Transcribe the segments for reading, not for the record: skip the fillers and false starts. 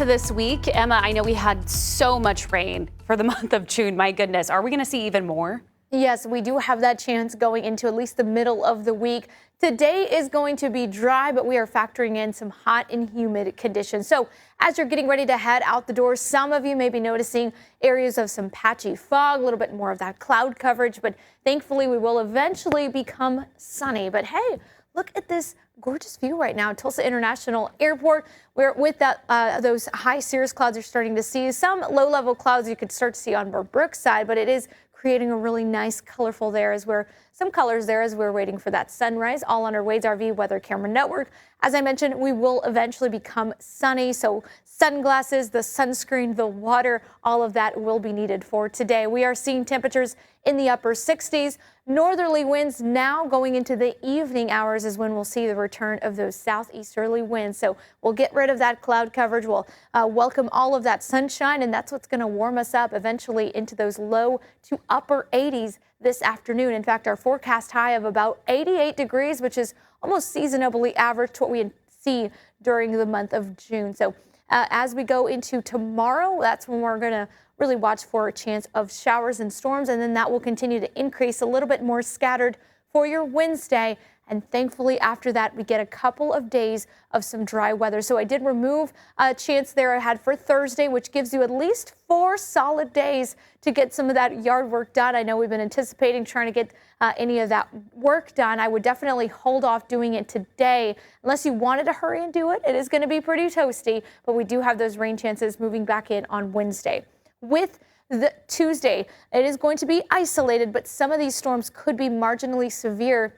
to this week. Emma, I know we had so much rain for the month of June. My goodness. Are we going to see even more? Yes, we do have that chance going into at least the middle of the week. Today is going to be dry, but we are factoring in some hot and humid conditions. So as you're getting ready to head out the door, some of you may be noticing areas of some patchy fog, a little bit more of that cloud coverage, but thankfully we will eventually become sunny. But hey, look at this gorgeous view right now, Tulsa International Airport, where with that those high cirrus clouds you're starting to see some low-level clouds you could start to see on Brookside, but it is creating a really nice colorful there as we're some colors there as we're waiting for that sunrise. All on our Wade's RV Weather Camera Network. As I mentioned, we will eventually become sunny, so sunglasses, the sunscreen, the water, all of that will be needed for today. We are seeing temperatures in the upper 60s. Northerly winds now going into the evening hours is when we'll see the return of those southeasterly winds. So we'll get rid of that cloud coverage. We'll welcome all of that sunshine, and that's what's going to warm us up eventually into those low to upper 80s this afternoon. In fact, our forecast high of about 88 degrees, which is almost seasonably average to what we see during the month of June. So as we go into tomorrow, that's when we're going to really watch for a chance of showers and storms, and then that will continue to increase a little bit more scattered for your Wednesday. And thankfully, after that, we get a couple of days of some dry weather. So I did remove a chance there I had for Thursday, which gives you at least 4 solid days to get some of that yard work done. I know we've been anticipating trying to get any of that work done. I would definitely hold off doing it today unless you wanted to hurry and do it. It is going to be pretty toasty, but we do have those rain chances moving back in on Wednesday. With the Tuesday, it is going to be isolated, but some of these storms could be marginally severe,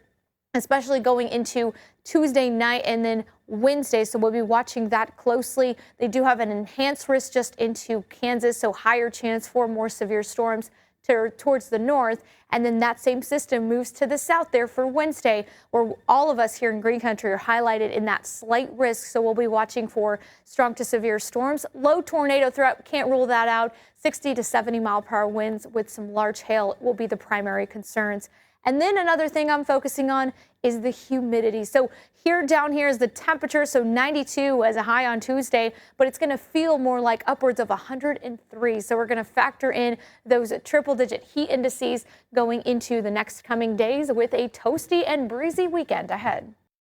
especially going into Tuesday night and then Wednesday. So we'll be watching that closely. They do have an enhanced risk just into Kansas, so higher chance for more severe storms towards the north. And then that same system moves to the south there for Wednesday, where all of us here in Green Country are highlighted in that slight risk. So we'll be watching for strong to severe storms, low tornado threat. Can't rule that out. 60 to 70 mile per hour winds with some large hail will be the primary concerns. And then another thing I'm focusing on is the humidity. So down here is the temperature, so 92 as a high on Tuesday, but it's going to feel more like upwards of 103. So we're going to factor in those triple-digit heat indices going into the next coming days with a toasty and breezy weekend ahead.